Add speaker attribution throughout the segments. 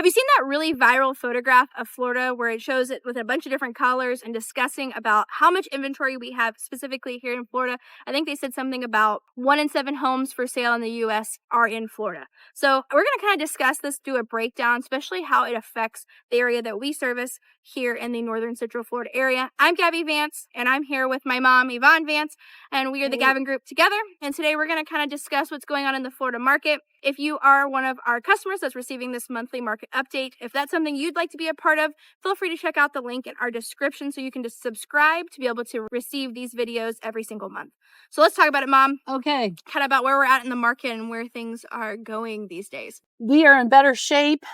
Speaker 1: Have you seen that really viral photograph of Florida where it shows it with a bunch of different colors and discussing about how much inventory we have specifically here in Florida? I think they said something about 1 in 7 homes for sale in the U.S. are in Florida. So we're going to kind of discuss this, do a breakdown, especially how it affects the area that we service here in the northern central Florida area. I'm Gabby Vance, and I'm here with my mom, Yvonne Vance, and we are the Gavon group together. And today we're going to kind of discuss what's going on in the Florida market. If you are one of our customers that's receiving this monthly market update, if that's something you'd like to be a part of, feel free to check out the link in our description so you can just subscribe to be able to receive these videos every single month. So let's talk about it, Mom.
Speaker 2: Okay.
Speaker 1: Kind of about where we're at in the market and where things are going these days.
Speaker 2: We are in better shape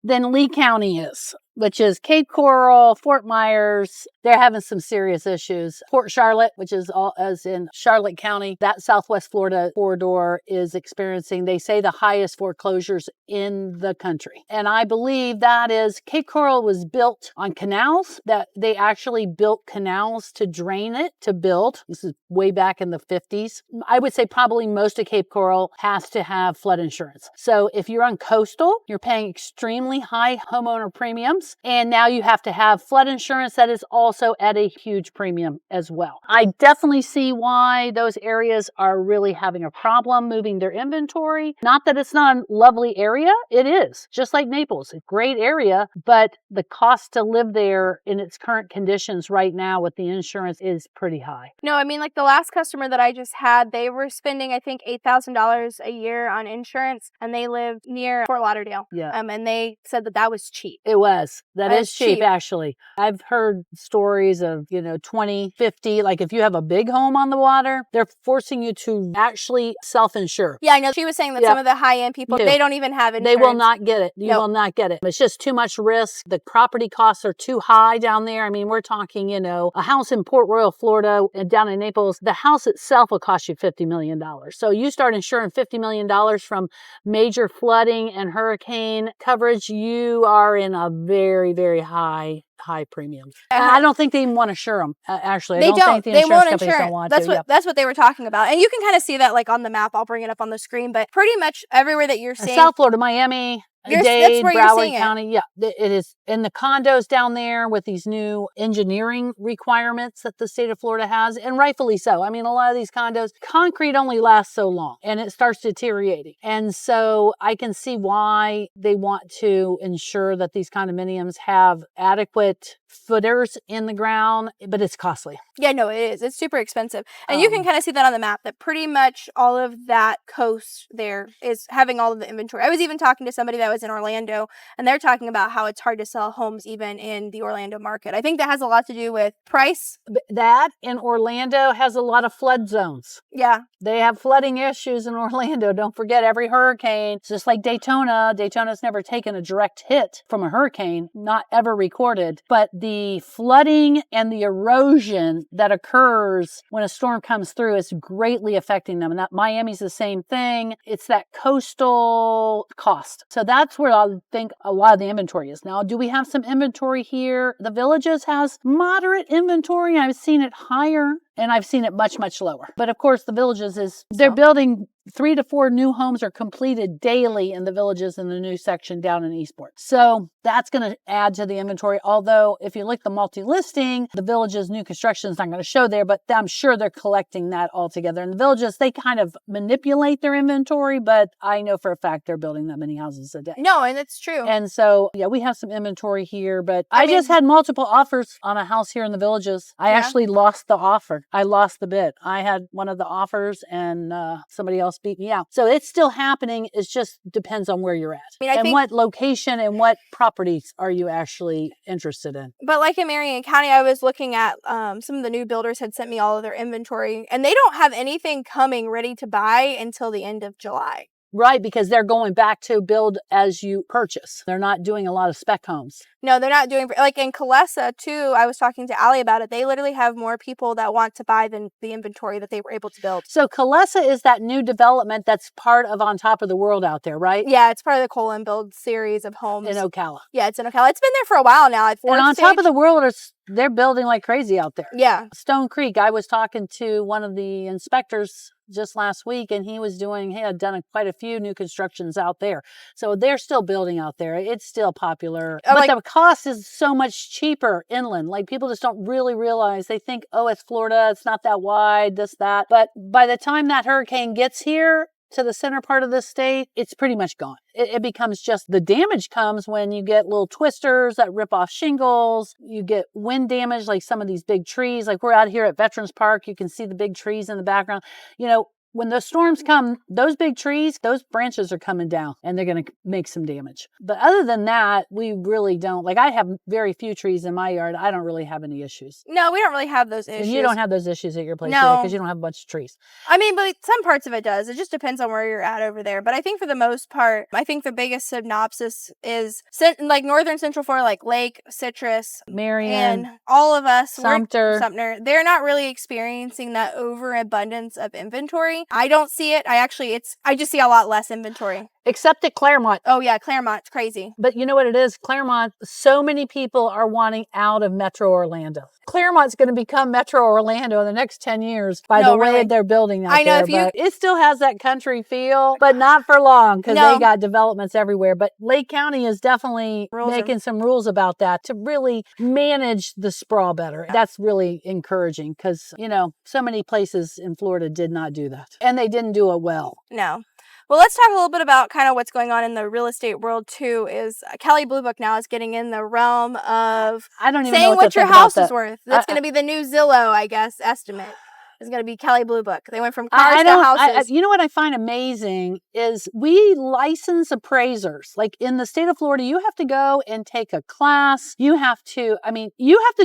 Speaker 2: than Lee County is, which is Cape Coral, Fort Myers. They're having some serious issues. Port Charlotte, which is all as in Charlotte County, that Southwest Florida corridor is experiencing, they say, the highest foreclosures in the country. And I believe that is Cape Coral was built on canals, that they actually built canals to drain it, to build. This is way back in the 50s. I would say probably most of Cape Coral has to have flood insurance. So if you're on coastal, you're paying extremely high homeowner premiums. And now you have to have flood insurance that is also at a huge premium as well. I definitely see why those areas are really having a problem moving their inventory. Not that it's not a lovely area. It is. Just like Naples, a great area, but the cost to live there in its current conditions right now with the insurance is pretty high.
Speaker 1: No, I mean, like the last customer that I just had, they were spending, I think, $8,000 a year on insurance, and they lived near Fort Lauderdale.
Speaker 2: Yeah.
Speaker 1: And they said that was cheap.
Speaker 2: It was. That is cheap,
Speaker 1: cheap,
Speaker 2: actually. I've heard stories of, 20, 50. Like if you have a big home on the water, they're forcing you to actually self-insure.
Speaker 1: Yeah, I know. She was saying that some of the high-end people, they don't even have insurance.
Speaker 2: They will not get it. You will not get it. It's just too much risk. The property costs are too high down there. I mean, we're talking, a house in Port Royal, Florida, and down in Naples, the house itself will cost you $50 million. So you start insuring $50 million from major flooding and hurricane coverage, you are in a very, very high premium. I don't think they even want to insure them. Actually,
Speaker 1: they
Speaker 2: I don't think the insurance companies don't want to.
Speaker 1: That's what they were talking about, and you can kind of see that like on the map. I'll bring it up on the screen, but pretty much everywhere that you're seeing,
Speaker 2: South Florida, Miami, Dade, Broward County. Yeah, it is in the condos down there with these new engineering requirements that the state of Florida has, and rightfully so. I mean, a lot of these condos, concrete only lasts so long and it starts deteriorating. And so I can see why they want to ensure that these condominiums have adequate footers in the ground, but it's costly.
Speaker 1: Yeah, no, it is. It's super expensive. And you can kind of see that on the map that pretty much all of that coast there is having all of the inventory. I was even talking to somebody that was in Orlando, and they're talking about how it's hard to sell homes even in the Orlando market. I think that has a lot to do with price.
Speaker 2: That in Orlando has a lot of flood zones.
Speaker 1: Yeah.
Speaker 2: They have flooding issues in Orlando. Don't forget, every hurricane, just like Daytona, Daytona's never taken a direct hit from a hurricane, not ever recorded, but the flooding and the erosion that occurs when a storm comes through is greatly affecting them. And that Miami's the same thing. It's that coastal cost. So that's where I think a lot of the inventory is. Now, do we have some inventory here? The Villages has moderate inventory. I've seen it higher. And I've seen it much, much lower. But of course, the Villages they're building 3 to 4 new homes are completed daily in the Villages in the new section down in Eastport. So that's going to add to the inventory. Although if you look at the multi-listing, the Villages new construction is not going to show there, but I'm sure they're collecting that all together. And the Villages, they kind of manipulate their inventory, but I know for a fact they're building that many houses a day.
Speaker 1: No, and it's true.
Speaker 2: And so, yeah, we have some inventory here, but I just had multiple offers on a house here in the Villages. I actually lost the offer. I lost the bid. I had one of the offers and somebody else beat me out. So it's still happening. It just depends on where you're at. I think what location and what properties are you actually interested in.
Speaker 1: But like in Marion County, I was looking at some of the new builders had sent me all of their inventory, and they don't have anything coming ready to buy until the end of July.
Speaker 2: Right, because they're going back to build as you purchase. They're not doing a lot of spec homes.
Speaker 1: No, they're not doing, like in Calessa too, I was talking to Allie about it. They literally have more people that want to buy than the inventory that they were able to build.
Speaker 2: So Calessa is that new development that's part of On Top of the World out there, right?
Speaker 1: Yeah, it's part of the Colon Build series of homes.
Speaker 2: In Ocala.
Speaker 1: Yeah, it's in Ocala. It's been there for a while now.
Speaker 2: And On Top of the World they're building like crazy out there.
Speaker 1: Yeah.
Speaker 2: Stone Creek, I was talking to one of the inspectors just last week, and he had done quite a few new constructions out there. So they're still building out there. It's still popular. But the cost is so much cheaper inland. Like, people just don't really realize. They think, oh, it's Florida, it's not that wide, this, that. But by the time that hurricane gets here to the center part of the state, it's pretty much gone. It becomes just, the damage comes when you get little twisters that rip off shingles. You get wind damage, like some of these big trees. Like, we're out here at Veterans Park. You can see the big trees in the background. You know, when the storms come, those big trees, those branches are coming down and they're going to make some damage. But other than that, we really don't. Like, I have very few trees in my yard. I don't really have any issues.
Speaker 1: No, we don't really have those issues.
Speaker 2: And you don't have those issues at your place because you don't have a bunch of trees.
Speaker 1: I mean, but some parts of it does. It just depends on where you're at over there. But I think for the most part, I think the biggest synopsis is like northern central Florida, like Lake, Citrus,
Speaker 2: Marion,
Speaker 1: and all of us,
Speaker 2: Sumter.
Speaker 1: They're not really experiencing that overabundance of inventory. I don't see it. I just see a lot less inventory.
Speaker 2: Except at Clermont.
Speaker 1: Oh yeah, Clermont's crazy.
Speaker 2: But you know what it is? Clermont, so many people are wanting out of Metro Orlando. Clermont's going to become Metro Orlando in the next 10 years by the way they're building out there. But it still has that country feel, but not for long, because they got developments everywhere. But Lake County is definitely making some rules about that to really manage the sprawl better. That's really encouraging, because, you know, so many places in Florida did not do that. And they didn't do it well.
Speaker 1: No. Well, let's talk a little bit about kind of what's going on in the real estate world too. Is Kelley Blue Book now is getting in the realm of saying what your house is worth. That's going to be the new Zillow, I guess, estimate. Is going to be Kelley Blue Book. They went from cars to houses.
Speaker 2: You know what I find amazing is we license appraisers. Like, in the state of Florida, you have to go and take a class. You have to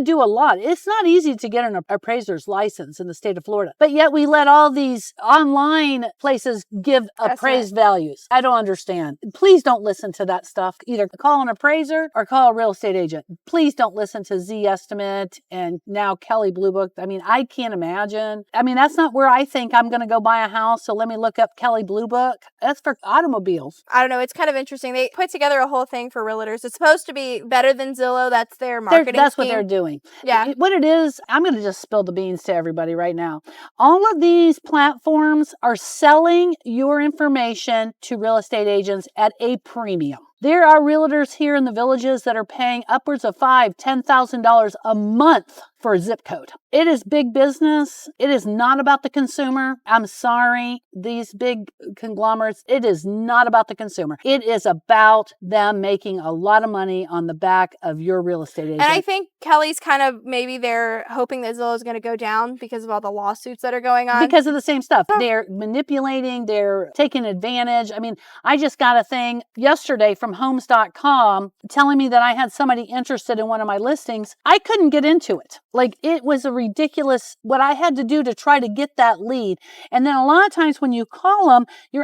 Speaker 2: do a lot. It's not easy to get an appraiser's license in the state of Florida. But yet we let all these online places give appraised values. I don't understand. Please don't listen to that stuff. Either call an appraiser or call a real estate agent. Please don't listen to Z Estimate and now Kelley Blue Book. I mean, I can't imagine. I mean, that's not where I think I'm going to go buy a house. So let me look up Kelley Blue Book. That's for automobiles.
Speaker 1: I don't know. It's kind of interesting. They put together a whole thing for realtors. It's supposed to be better than Zillow. That's their marketing
Speaker 2: That's
Speaker 1: scheme.
Speaker 2: What they're doing.
Speaker 1: Yeah.
Speaker 2: What it is, I'm going to just spill the beans to everybody right now. All of these platforms are selling your information to real estate agents at a premium. There are realtors here in the villages that are paying upwards of $5,000, $10,000 a month for a zip code. It is big business. It is not about the consumer. I'm sorry, these big conglomerates, it is not about the consumer. It is about them making a lot of money on the back of your real estate agent.
Speaker 1: And I think Kelley's kind of, maybe they're hoping that Zillow is going to go down because of all the lawsuits that are going on.
Speaker 2: Because of the same stuff. They're manipulating, they're taking advantage. I mean, I just got a thing yesterday from homes.com telling me that I had somebody interested in one of my listings. I couldn't get into it. Like, it was a ridiculous what I had to do to try to get that lead. And then a lot of times when you call them, you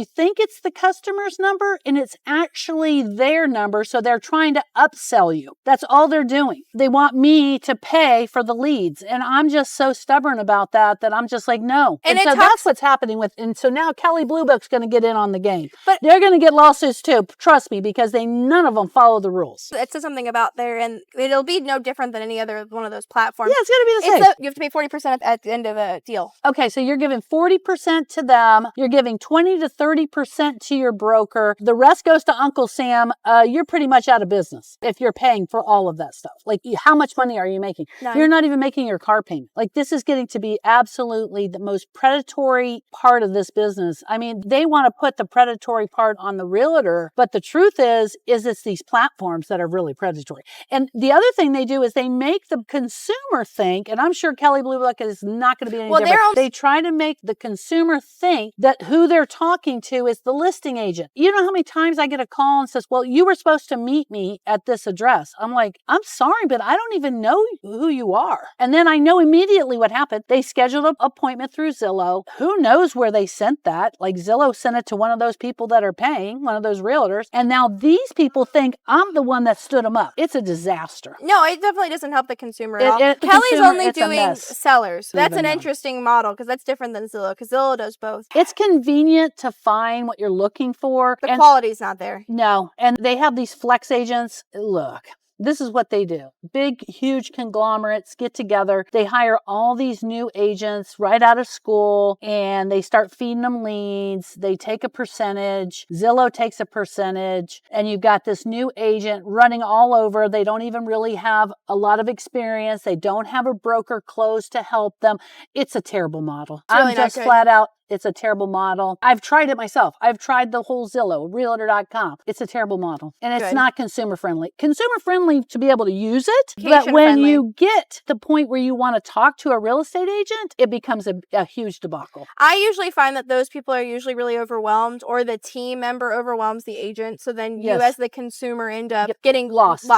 Speaker 2: think it's the customer's number and it's actually their number. So they're trying to upsell you. That's all they're doing. They want me to pay for the leads. And I'm just so stubborn about that I'm just like, no. And so that's what's happening and so now Kelley Blue Book's going to get in on the game. But they're going to get lawsuits too. Trust me, because none of them follow the rules.
Speaker 1: It says something about there, and it'll be no different than any other one of those platforms.
Speaker 2: Yeah, it's going to be the same.
Speaker 1: You have to pay 40% at the end of a deal.
Speaker 2: Okay, so you're giving 40% to them. You're giving 20 to 30% to your broker. The rest goes to Uncle Sam. You're pretty much out of business if you're paying for all of that stuff. Like, how much money are you making?
Speaker 1: None.
Speaker 2: You're not even making your car payment. Like, this is getting to be absolutely the most predatory part of this business. I mean, they want to put the predatory part on the realtor, but the truth is it's these platforms that are really predatory. And the other thing they do is they make the consumer think, and I'm sure Kelley Blue Book is not going to be any different. They try to make the consumer think that who they're talking to is the listing agent. You know how many times I get a call and says, well, you were supposed to meet me at this address. I'm like, I'm sorry, but I don't even know who you are. And then I know immediately what happened. They scheduled an appointment through Zillow. Who knows where they sent that? Like, Zillow sent it to one of those people that are paying, one of those realtors. And now these people think I'm the one that stood them up. It's a disaster.
Speaker 1: No, it definitely doesn't help the consumer at all. Kelley's only doing sellers. That's an interesting model because that's different than Zillow, because Zillow does both.
Speaker 2: It's convenient to find what you're looking for.
Speaker 1: The quality's not there.
Speaker 2: No. And they have these flex agents. Look, This is what they do. Big, huge conglomerates get together. They hire all these new agents right out of school and they start feeding them leads. They take a percentage. Zillow takes a percentage. And you've got this new agent running all over. They don't even really have a lot of experience. They don't have a broker close to help them. It's a terrible model.
Speaker 1: It's really
Speaker 2: I'm just flat out, it's a terrible model. I've tried it myself. I've tried the whole Zillow, Realtor.com. It's a terrible model. And it's not consumer friendly. Consumer friendly to be able to use it. But when you get to the point where you want to talk to a real estate agent, it becomes a huge debacle.
Speaker 1: I usually find that those people are usually really overwhelmed, or the team member overwhelms the agent. So then you as the consumer end up getting lost.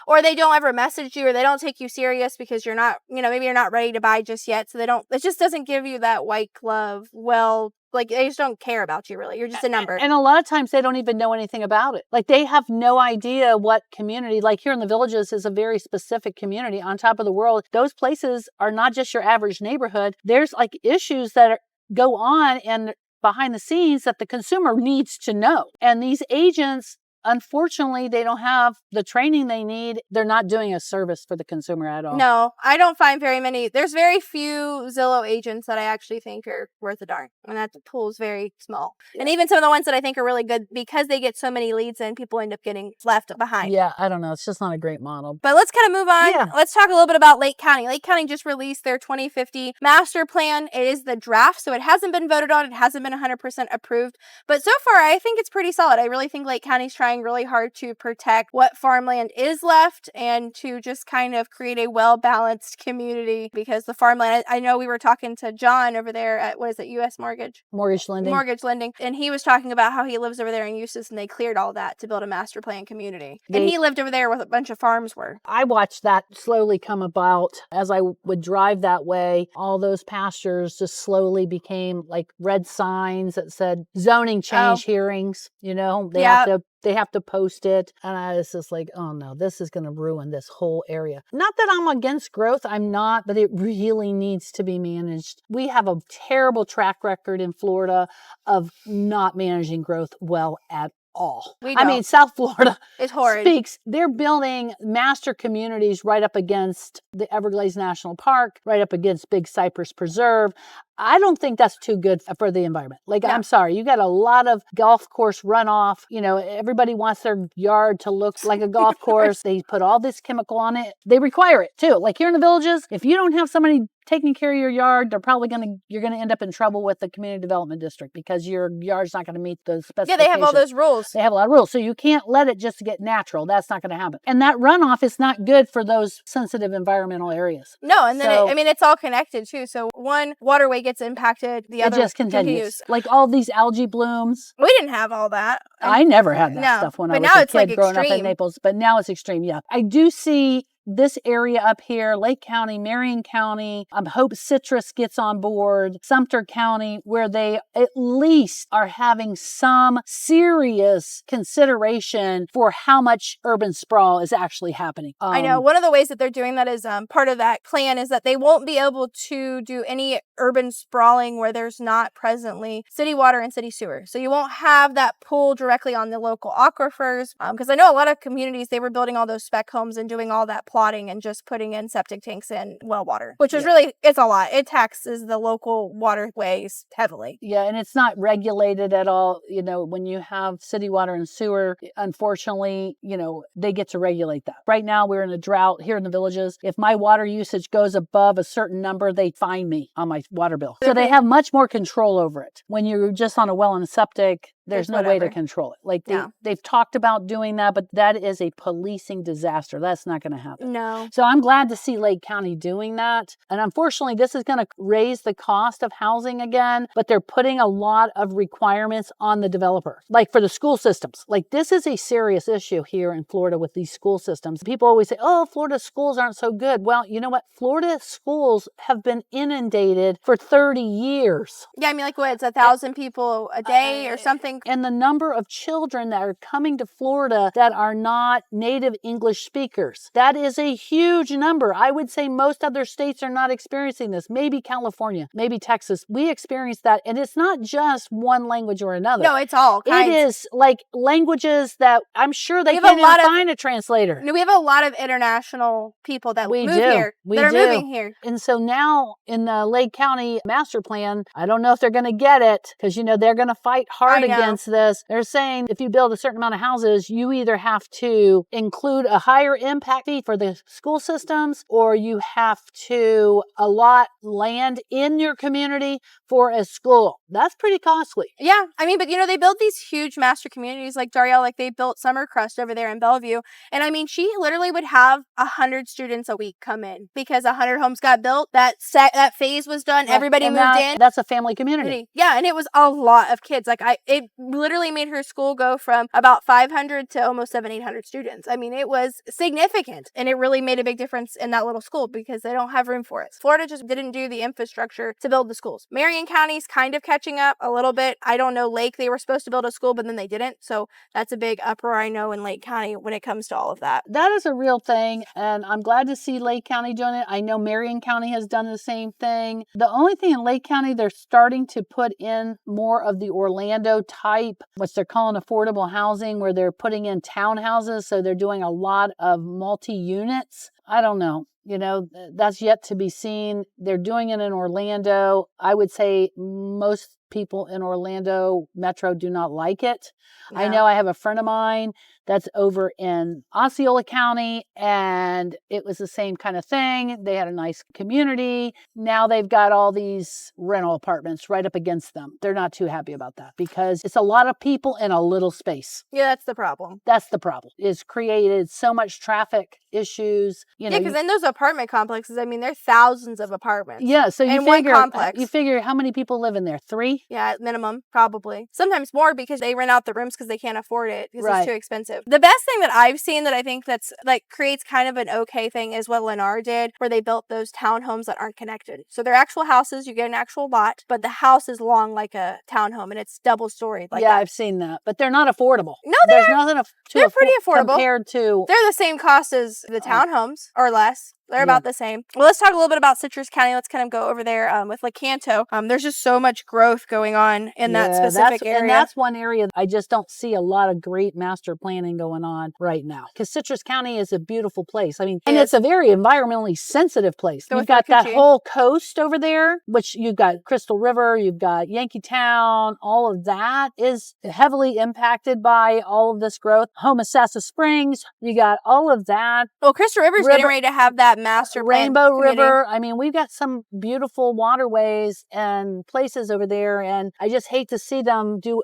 Speaker 1: Or they don't ever message you, or they don't take you serious because you're not, maybe you're not ready to buy just yet. So it just doesn't give you that white glove, like they just don't care about you really. You're just a number.
Speaker 2: And a lot of times they don't even know anything about it. Like they have no idea what community, like here in the Villages is a very specific community on top of the world. Those places are not just your average neighborhood. There's like issues that go on and behind the scenes that the consumer needs to know. And these agents, unfortunately, they don't have the training they need. They're not doing a service for the consumer at all.
Speaker 1: No, I don't find very many. There's very few Zillow agents that I actually think are worth a darn. And that pool is very small. Yeah. And even some of the ones that I think are really good, because they get so many leads in, people end up getting left behind.
Speaker 2: Yeah, I don't know. It's just not a great model.
Speaker 1: But let's kind of move on. Yeah. Let's talk a little bit about Lake County. Lake County just released their 2050 master plan. It is the draft, so it hasn't been voted on. It hasn't been 100% approved. But so far, I think it's pretty solid. I really think Lake County's trying really hard to protect what farmland is left and to just kind of create a well-balanced community, because the farmland, I know we were talking to John over there at, what is it, U.S. Mortgage Lending, and he was talking about how he lives over there in Eustis, and they cleared all that to build a master plan community. And he lived over there where a bunch of farms were.
Speaker 2: I watched that slowly come about as I would drive that way. All those pastures just slowly became like red signs that said zoning change hearings. They have to post it. And I was just like, oh no, this is going to ruin this whole area. Not that I'm against growth. I'm not, but it really needs to be managed. We have a terrible track record in Florida of not managing growth well at all. I mean, South Florida speaks. They're building master communities right up against the Everglades National Park, right up against Big Cypress Preserve. I don't think that's too good for the environment. I'm sorry, you got a lot of golf course runoff. Everybody wants their yard to look like a golf course. They put all this chemical on it. They require it too. Like here in the Villages, if you don't have somebody taking care of your yard, you're going to end up in trouble with the community development district because your yard's not going to meet those specifications.
Speaker 1: Yeah, they have all those rules.
Speaker 2: They have a lot of rules. So you can't let it just get natural. That's not going to happen. And that runoff is not good for those sensitive environmental areas.
Speaker 1: No, and then it's all connected too. So one waterway gets impacted, the other
Speaker 2: just continues. Like all these algae blooms.
Speaker 1: We didn't have all that.
Speaker 2: I never had that stuff when I was a kid growing up in Naples, but now it's extreme. Yeah. I do see this area up here, Lake County, Marion County, hope Citrus gets on board, Sumter County, where they at least are having some serious consideration for how much urban sprawl is actually happening.
Speaker 1: I know. One of the ways that they're doing that is part of that plan is that they won't be able to do any urban sprawling where there's not presently city water and city sewer. So you won't have that pull directly on the local aquifers. Because I know a lot of communities, they were building all those spec homes and doing all that plotting and just putting in septic tanks and well water, which is really, it's a lot. It taxes the local waterways heavily.
Speaker 2: Yeah, and it's not regulated at all. When you have city water and sewer, unfortunately, they get to regulate that. Right now, we're in a drought here in the Villages. If my water usage goes above a certain number, they fine me on my water bill. So they have much more control over it. When you're just on a well and septic, there's no way to control it. They've talked about doing that, but that is a policing disaster. That's not going to happen.
Speaker 1: No.
Speaker 2: So I'm glad to see Lake County doing that. And unfortunately, this is going to raise the cost of housing again, but they're putting a lot of requirements on the developer, like for the school systems. This is a serious issue here in Florida with these school systems. People always say, oh, Florida schools aren't so good. Well, you know what? Florida schools have been inundated for 30 years.
Speaker 1: Yeah, I mean, what, it's 1,000 people a day or something think.
Speaker 2: And the number of children that are coming to Florida that are not native English speakers. That is a huge number. I would say most other states are not experiencing this. Maybe California, maybe Texas. We experience that. And it's not just one language or another.
Speaker 1: No, it's all kinds.
Speaker 2: It is like languages that I'm sure they
Speaker 1: We have
Speaker 2: can't
Speaker 1: a lot
Speaker 2: even
Speaker 1: of-
Speaker 2: find a translator.
Speaker 1: We have a lot of international people that
Speaker 2: We
Speaker 1: move
Speaker 2: do.
Speaker 1: here,
Speaker 2: We
Speaker 1: that are
Speaker 2: do.
Speaker 1: moving here.
Speaker 2: And so now in the Lake County master plan, I don't know if they're going to get it because, you know, they're going to fight hard
Speaker 1: I know.
Speaker 2: against this. They're saying if you build a certain amount of houses, you either have to include a higher impact fee for the school systems or you have to allot land in your community for a school. That's pretty costly.
Speaker 1: Yeah, I mean, but you know, they build these huge master communities like Darielle, like they built Summercrest over there in Bellevue. And I mean, she literally would have 100 students a week come in because 100 homes got built. That phase was done.
Speaker 2: Right.
Speaker 1: Everybody
Speaker 2: And
Speaker 1: moved in.
Speaker 2: That's a family community.
Speaker 1: Yeah, and it was a lot of kids. Like it literally made her school go from about 500 to almost 700-800 students. I mean, it was significant, and it really made a big difference in that little school because they don't have room for it. Florida just didn't do the infrastructure to build the schools. Marion County's kind of catching up a little bit. I don't know, Lake, they were supposed to build a school, but then they didn't. So that's a big uproar, I know, in Lake County when it comes to all of that.
Speaker 2: That is a real thing, and I'm glad to see Lake County doing it. I know Marion County has done the same thing. The only thing in Lake County, they're starting to put in more of the Orlando type, what they're calling affordable housing, where they're putting in townhouses. So they're doing a lot of multi-units. I don't know. You know, that's yet to be seen. They're doing it in Orlando. I would say most people in Orlando Metro do not like it.
Speaker 1: Yeah.
Speaker 2: I know I have a friend of mine that's over in Osceola County, and it was the same kind of thing. They had a nice community. Now they've got all these rental apartments right up against them. They're not too happy about that because it's a lot of people in a little space.
Speaker 1: Yeah, that's the problem.
Speaker 2: That's the problem. It's created so much traffic issues. You know,
Speaker 1: yeah, because in those apartment complexes, I mean, there are thousands of apartments.
Speaker 2: Yeah, so you
Speaker 1: in one
Speaker 2: figure
Speaker 1: complex.
Speaker 2: you figure how many people live in there? 3?
Speaker 1: Yeah, at minimum, probably. Sometimes more because they rent out the rooms because they can't afford it because
Speaker 2: Right.
Speaker 1: it's too expensive. The best thing that I've seen that I think that's like creates kind of an okay thing is what Lennar did, where they built those townhomes that aren't connected. So they're actual houses, you get an actual lot, but the house is long like a townhome and it's double storied. Like
Speaker 2: yeah,
Speaker 1: that.
Speaker 2: I've seen that, but they're not affordable.
Speaker 1: No,
Speaker 2: There's nothing
Speaker 1: they're pretty affordable
Speaker 2: compared to.
Speaker 1: They're the same cost as the townhomes or less. They're
Speaker 2: Yeah.
Speaker 1: about the same. Well, let's talk a little bit about Citrus County. Let's kind of go over there with Lecanto. There's just so much growth going on in that specific area.
Speaker 2: And that's one area I just don't see a lot of great master planning going on right now. Because Citrus County is a beautiful place. I mean, and it's a very environmentally sensitive place.
Speaker 1: So
Speaker 2: You've got that whole coast over there, which you've got Crystal River, you've got Yankeetown. All of that is heavily impacted by all of this growth. Homosassa Springs, you got all of that.
Speaker 1: Well, Crystal River's getting ready to have that master plan
Speaker 2: Rainbow
Speaker 1: committee.
Speaker 2: River. I mean, we've got some beautiful waterways and places over there, and I just hate to see them do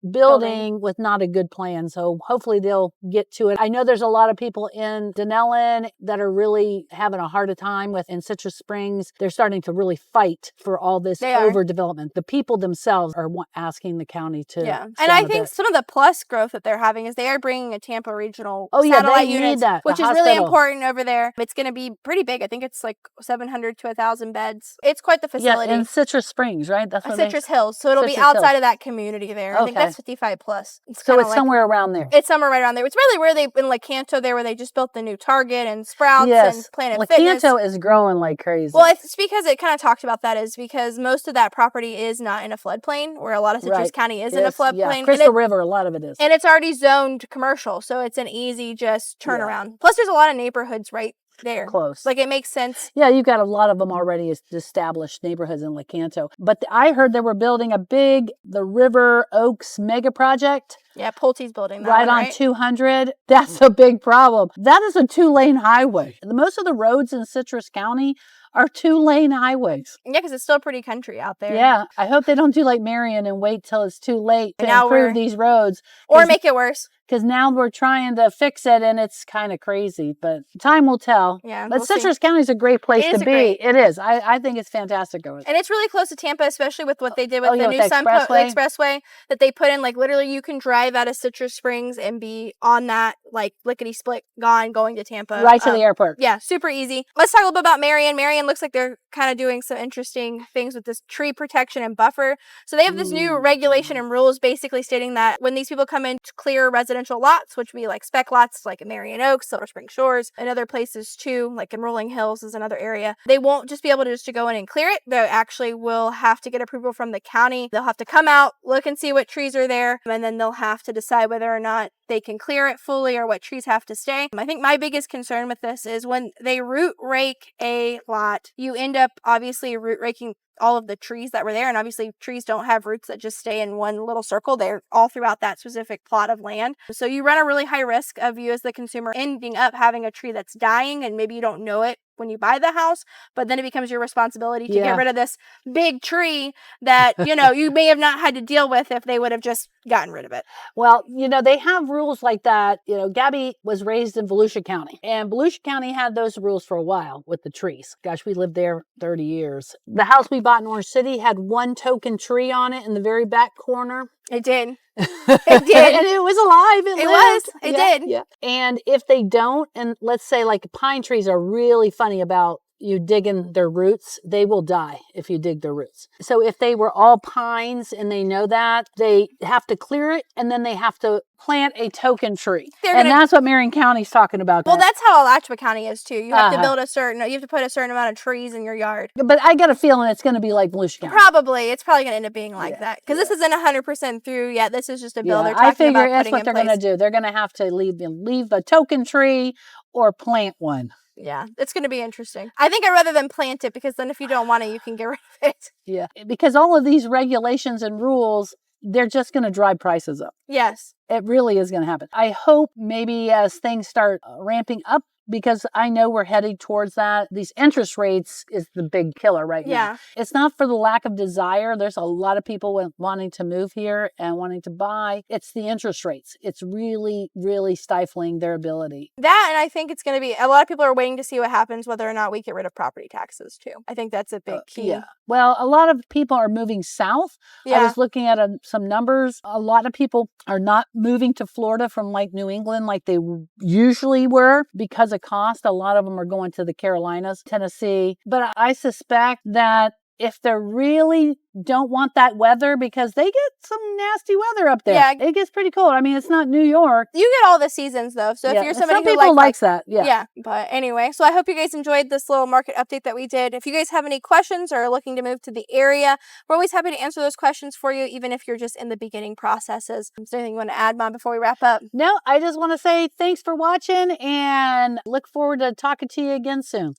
Speaker 2: overbuilding with not a good plan. So hopefully they'll get to it. I know there's a lot of people in Denellen that are really having a hard time with in Citrus Springs. They're starting to really fight for all this overdevelopment. The people themselves are asking the county to.
Speaker 1: Yeah, and I think some of the plus growth that they're having is they are bringing a Tampa regional satellite unit, which is really important over there. It's going to be pretty big. I think it's like 700 to 1,000 beds. It's quite the facility.
Speaker 2: Yeah, in Citrus Springs, right? That's what
Speaker 1: Citrus Hills. So it'll be outside of that community there. I think that's 55 plus.
Speaker 2: So it's somewhere around there.
Speaker 1: It's somewhere right around there. It's really where they, in Lecanto there, where they just built the new Target and Sprouts and Planet Fitness.
Speaker 2: Lecanto is growing like crazy.
Speaker 1: Well, it's because it kind of talked about that is because most of that property is not in a floodplain, where a lot of Citrus County is in a floodplain.
Speaker 2: Yeah, Crystal River, a lot of it is.
Speaker 1: And it's already zoned commercial, so it's an easy just turnaround. Plus, there's a lot of neighborhoods right there.
Speaker 2: Close.
Speaker 1: Like, it makes sense.
Speaker 2: Yeah, you've got a lot of them already established neighborhoods in Lecanto. But I heard they were building the River Oaks mega project.
Speaker 1: Yeah, Pulte's building that
Speaker 2: right
Speaker 1: one,
Speaker 2: on 200. That's a big problem. That is a 2-lane highway. Most of the roads in Citrus County are 2-lane highways.
Speaker 1: Yeah, because it's still pretty country out there.
Speaker 2: Yeah, I hope they don't do like Marion and wait till it's too late to improve these roads.
Speaker 1: Or make it worse.
Speaker 2: because now we're trying to fix it and it's kind of crazy, but time will tell.
Speaker 1: Yeah,
Speaker 2: But
Speaker 1: we'll
Speaker 2: Citrus
Speaker 1: see.
Speaker 2: County is a great place
Speaker 1: It
Speaker 2: to
Speaker 1: is a
Speaker 2: be.
Speaker 1: great-
Speaker 2: It is. I think it's fantastic.
Speaker 1: And it's really close to Tampa, especially with what they did with
Speaker 2: Oh,
Speaker 1: the
Speaker 2: yeah,
Speaker 1: new
Speaker 2: with the expressway.
Speaker 1: expressway that they put in. Like, literally, you can drive out of Citrus Springs and be on that, like, lickety split gone going to Tampa.
Speaker 2: Right to the airport.
Speaker 1: Yeah, super easy. Let's talk a little bit about Marion. Marion looks like they're kind of doing some interesting things with this tree protection and buffer. So they have this new regulation and rules basically stating that when these people come in to clear residential lots, which would be like spec lots, like in Marion Oaks, Silver Spring Shores, and other places too, like in Rolling Hills is another area, they won't just be able to go in and clear it. They actually will have to get approval from the county. They'll have to come out, look and see what trees are there, and then they'll have to decide whether or not they can clear it fully or what trees have to stay. I think my biggest concern with this is when they root rake a lot, you end up obviously root raking all of the trees that were there. And obviously trees don't have roots that just stay in one little circle. They're all throughout that specific plot of land. So you run a really high risk of you as the consumer ending up having a tree that's dying and maybe you don't know it when you buy the house, but then it becomes your responsibility to get rid of this big tree that, you know, you may have not had to deal with if they would have just gotten rid of it.
Speaker 2: Well, you know, they have rules like that. You know, Gabby was raised in Volusia County, and Volusia County had those rules for a while with the trees. Gosh, we lived there 30 years. The house we bought in Orange City had one token tree on it in the very back corner.
Speaker 1: It did. It did.
Speaker 2: And it was alive. It lived.
Speaker 1: It did.
Speaker 2: Yeah. And if they don't, and let's say like pine trees are really funny about you digging their roots, they will die if you dig their roots. So if they were all pines and they know that, they have to clear it and then they have to plant a token tree. That's what Marion County's talking about.
Speaker 1: Well, that's how Alachua County is too. You have to build you have to put a certain amount of trees in your yard.
Speaker 2: But I got a feeling it's going to be like Volusia County.
Speaker 1: Probably. It's probably going to end up being like that. Because this isn't 100% through yet. This is just a bill they're talking
Speaker 2: I figure
Speaker 1: about
Speaker 2: that's what they're going to do. They're going to have to leave a token tree or plant one.
Speaker 1: Yeah, it's going to be interesting. I think I'd rather than plant it because then if you don't want it, you can get rid of it.
Speaker 2: Yeah, because all of these regulations and rules, they're just going to drive prices up.
Speaker 1: Yes.
Speaker 2: It really is going to happen. I hope maybe as things start ramping up, because I know we're heading towards that. These interest rates is the big killer right now. It's not for the lack of desire. There's a lot of people wanting to move here and wanting to buy. It's the interest rates. It's really, really stifling their ability.
Speaker 1: That, and I think it's going to be, a lot of people are waiting to see what happens, whether or not we get rid of property taxes too. I think that's a big key.
Speaker 2: Yeah. Well, a lot of people are moving south. I was looking at some numbers. A lot of people are not moving to Florida from like New England like they usually were because of cost. A lot of them are going to the Carolinas, Tennessee. But I suspect that if they really don't want that weather, because they get some nasty weather up there. Yeah. It gets pretty cold. I mean, it's not New York.
Speaker 1: You get all the seasons though. So if you're somebody
Speaker 2: who likes that. Yeah.
Speaker 1: Yeah. But anyway, so I hope you guys enjoyed this little market update that we did. If you guys have any questions or are looking to move to the area, we're always happy to answer those questions for you, even if you're just in the beginning processes. Is there anything you want to add, Mom, before we wrap up?
Speaker 2: No, I just want to say thanks for watching and look forward to talking to you again soon.